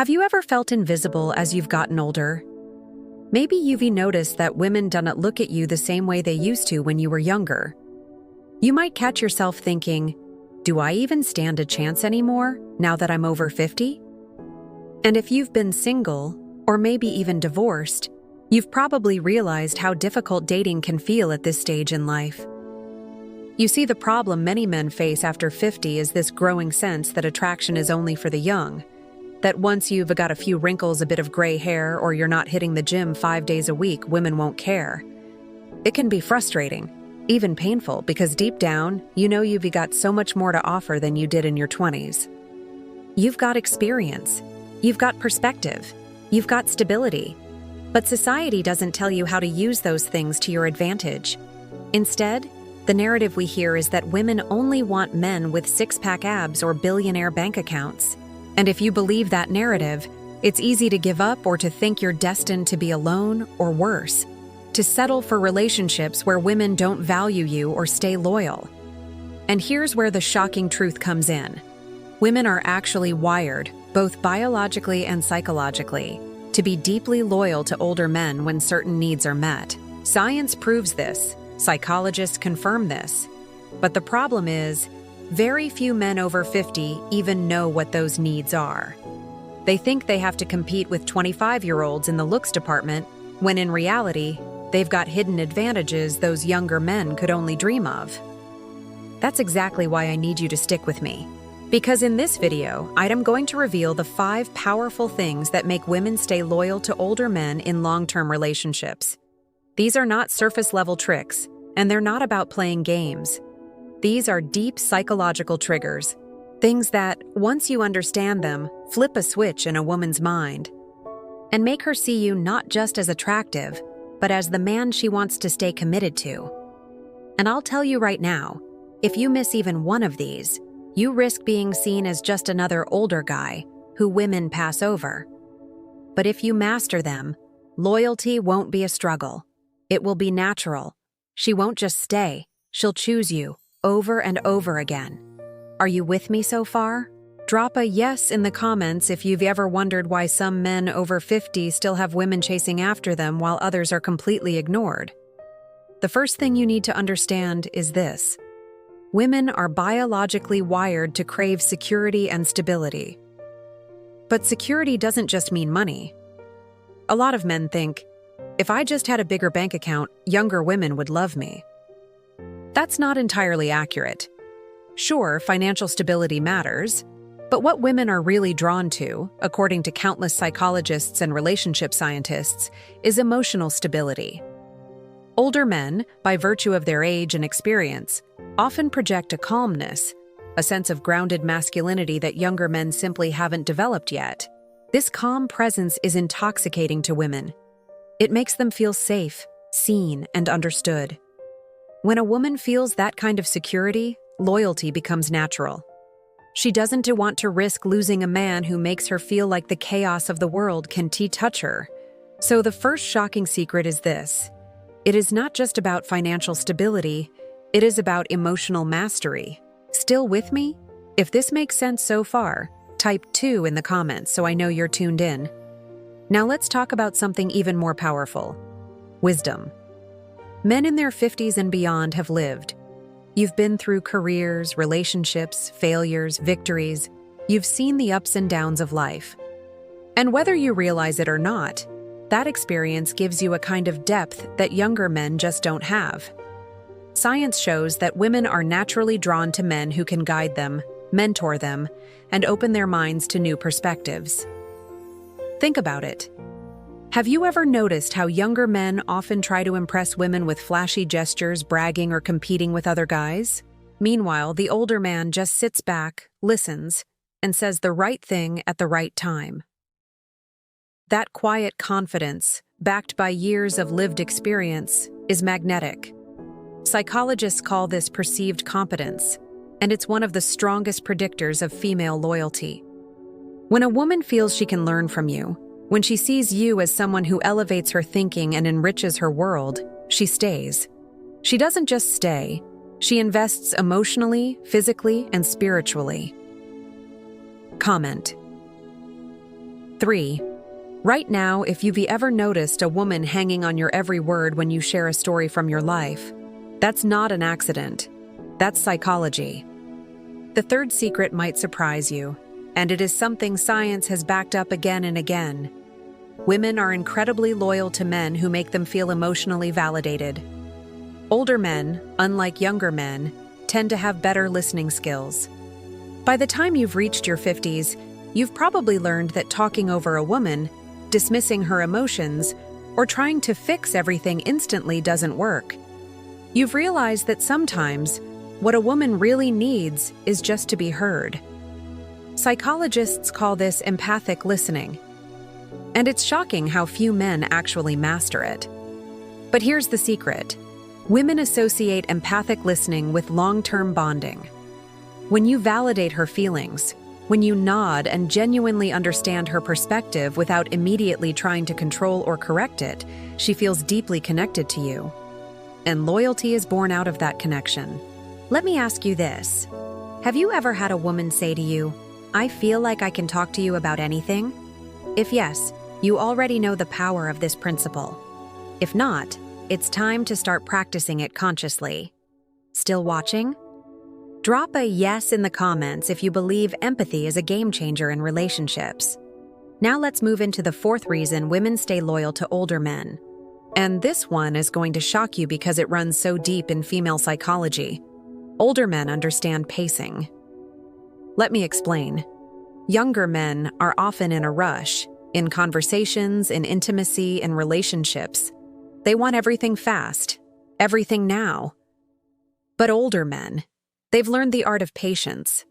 Have you ever felt invisible as you've gotten older? Maybe you've noticed that women do not look at you the same way they used to when you were younger. You might catch yourself thinking, do I even stand a chance anymore now that I'm over 50? And if you've been single, or maybe even divorced, you've probably realized how difficult dating can feel at this stage in life. You see, the problem many men face after 50 is this growing sense that attraction is only for the young. That once you've got a few wrinkles, a bit of gray hair, or you're not hitting the gym 5 days a week, women won't care. It can be frustrating, even painful, because deep down, you know you've got so much more to offer than you did in your 20s. You've got experience, you've got perspective, you've got stability. But society doesn't tell you how to use those things to your advantage. Instead, the narrative we hear is that women only want men with six-pack abs or billionaire bank accounts. And if you believe that narrative, it's easy to give up or to think you're destined to be alone, or worse, to settle for relationships where women don't value you or stay loyal. And here's where the shocking truth comes in. Women are actually wired, both biologically and psychologically, to be deeply loyal to older men when certain needs are met. Science proves this, psychologists confirm this. But the problem is, very few men over 50 even know what those needs are. They think they have to compete with 25-year-olds in the looks department, when in reality, they've got hidden advantages those younger men could only dream of. That's exactly why I need you to stick with me. Because in this video, I'm going to reveal the 5 powerful things that make women stay loyal to older men in long-term relationships. These are not surface-level tricks, and they're not about playing games. These are deep psychological triggers, things that, once you understand them, flip a switch in a woman's mind and make her see you not just as attractive, but as the man she wants to stay committed to. And I'll tell you right now, if you miss even one of these, you risk being seen as just another older guy who women pass over. But if you master them, loyalty won't be a struggle. It will be natural. She won't just stay, she'll choose you over and over again. Are you with me so far? Drop a yes in the comments if you've ever wondered why some men over 50 still have women chasing after them while others are completely ignored. The first thing you need to understand is this. Women are biologically wired to crave security and stability. But security doesn't just mean money. A lot of men think, if I just had a bigger bank account, younger women would love me. That's not entirely accurate. Sure, financial stability matters, but what women are really drawn to, according to countless psychologists and relationship scientists, is emotional stability. Older men, by virtue of their age and experience, often project a calmness, a sense of grounded masculinity that younger men simply haven't developed yet. This calm presence is intoxicating to women. It makes them feel safe, seen, and understood. When a woman feels that kind of security, loyalty becomes natural. She doesn't want to risk losing a man who makes her feel like the chaos of the world can touch her. So the first shocking secret is this. It is not just about financial stability, it is about emotional mastery. Still with me? If this makes sense so far, type 2 in the comments so I know you're tuned in. Now let's talk about something even more powerful. Wisdom. Men in their 50s and beyond have lived. You've been through careers, relationships, failures, victories. You've seen the ups and downs of life. And whether you realize it or not, that experience gives you a kind of depth that younger men just don't have. Science shows that women are naturally drawn to men who can guide them, mentor them, and open their minds to new perspectives. Think about it. Have you ever noticed how younger men often try to impress women with flashy gestures, bragging, or competing with other guys? Meanwhile, the older man just sits back, listens, and says the right thing at the right time. That quiet confidence, backed by years of lived experience, is magnetic. Psychologists call this perceived competence, and it's one of the strongest predictors of female loyalty. When a woman feels she can learn from you, when she sees you as someone who elevates her thinking and enriches her world, she stays. She doesn't just stay, she invests emotionally, physically, and spiritually. Comment. 3. Right now, if you've ever noticed a woman hanging on your every word when you share a story from your life, that's not an accident. That's psychology. The third secret might surprise you, and it is something science has backed up again and again. Women are incredibly loyal to men who make them feel emotionally validated. Older men, unlike younger men, tend to have better listening skills. By the time you've reached your 50s, you've probably learned that talking over a woman, dismissing her emotions, or trying to fix everything instantly doesn't work. You've realized that sometimes what a woman really needs is just to be heard. Psychologists call this empathic listening, and it's shocking how few men actually master it. But here's the secret. Women associate empathic listening with long-term bonding. When you validate her feelings, when you nod and genuinely understand her perspective without immediately trying to control or correct it, she feels deeply connected to you. And loyalty is born out of that connection. Let me ask you this. Have you ever had a woman say to you, "I feel like I can talk to you about anything"? If yes, you already know the power of this principle. If not, it's time to start practicing it consciously. Still watching? Drop a yes in the comments if you believe empathy is a game changer in relationships. Now let's move into the fourth reason women stay loyal to older men. And this one is going to shock you because it runs so deep in female psychology. Older men understand pacing. Let me explain. Younger men are often in a rush, in conversations, in intimacy, in relationships. They want everything fast, everything now. But older men, they've learned the art of patience.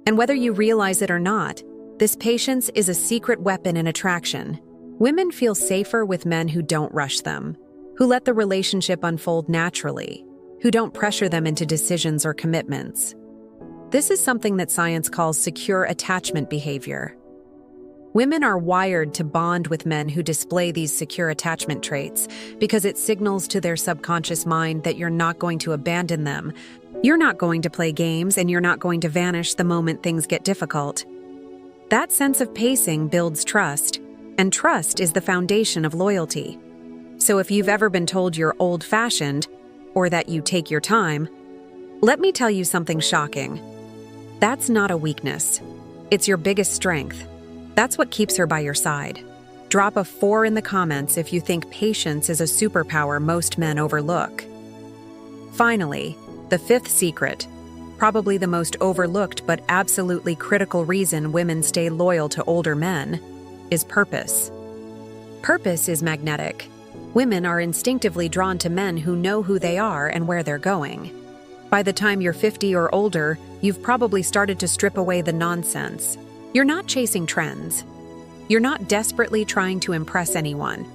And whether you realize it or not, this patience is a secret weapon in attraction. Women feel safer with men who don't rush them, who let the relationship unfold naturally, who don't pressure them into decisions or commitments. This is something that science calls secure attachment behavior. Women are wired to bond with men who display these secure attachment traits because it signals to their subconscious mind that you're not going to abandon them, you're not going to play games, and you're not going to vanish the moment things get difficult. That sense of pacing builds trust, and trust is the foundation of loyalty. So if you've ever been told you're old-fashioned, or that you take your time, let me tell you something shocking. That's not a weakness. It's your biggest strength. That's what keeps her by your side. Drop a 4 in the comments if you think patience is a superpower most men overlook. Finally, the fifth secret, probably the most overlooked but absolutely critical reason women stay loyal to older men, is purpose. Purpose is magnetic. Women are instinctively drawn to men who know who they are and where they're going. By the time you're 50 or older, you've probably started to strip away the nonsense. You're not chasing trends. You're not desperately trying to impress anyone.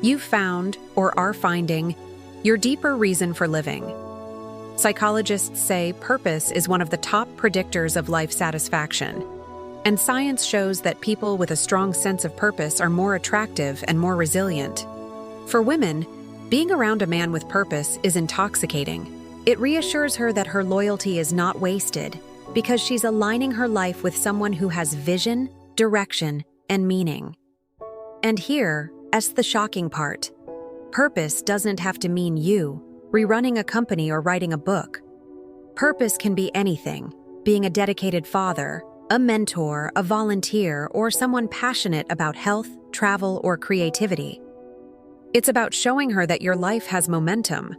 You've found, or are finding, your deeper reason for living. Psychologists say purpose is one of the top predictors of life satisfaction. And science shows that people with a strong sense of purpose are more attractive and more resilient. For women, being around a man with purpose is intoxicating. It reassures her that her loyalty is not wasted because she's aligning her life with someone who has vision, direction, and meaning. And here, as the shocking part, purpose doesn't have to mean you, rerunning a company or writing a book. Purpose can be anything, being a dedicated father, a mentor, a volunteer, or someone passionate about health, travel, or creativity. It's about showing her that your life has momentum,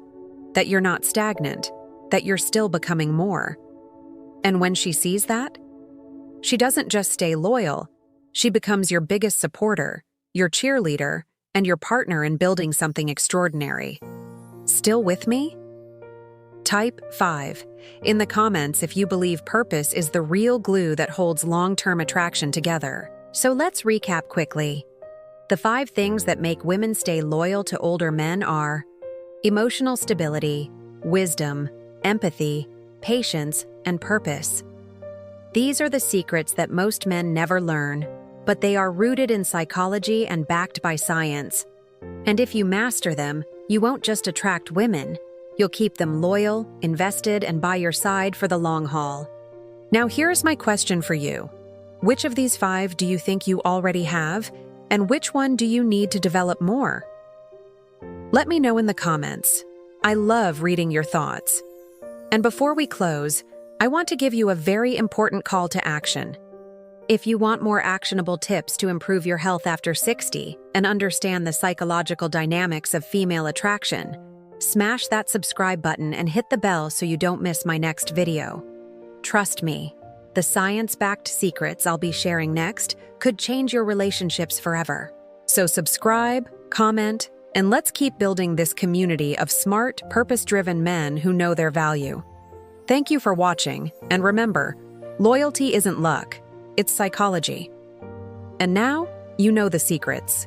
that you're not stagnant, that you're still becoming more. And when she sees that, she doesn't just stay loyal, she becomes your biggest supporter, your cheerleader, and your partner in building something extraordinary. Still with me? Type 5 in the comments if you believe purpose is the real glue that holds long-term attraction together. So let's recap quickly. The 5 things that make women stay loyal to older men are emotional stability, wisdom, empathy, patience, and purpose. These are the secrets that most men never learn, but they are rooted in psychology and backed by science. And if you master them, you won't just attract women, you'll keep them loyal, invested, and by your side for the long haul. Now here's my question for you. Which of these 5 do you think you already have, and which one do you need to develop more? Let me know in the comments. I love reading your thoughts. And before we close, I want to give you a very important call to action. If you want more actionable tips to improve your health after 60 and understand the psychological dynamics of female attraction, smash that subscribe button and hit the bell so you don't miss my next video. Trust me, the science-backed secrets I'll be sharing next could change your relationships forever. So subscribe, comment, and let's keep building this community of smart, purpose-driven men who know their value. Thank you for watching, and remember, loyalty isn't luck, it's psychology. And now, you know the secrets.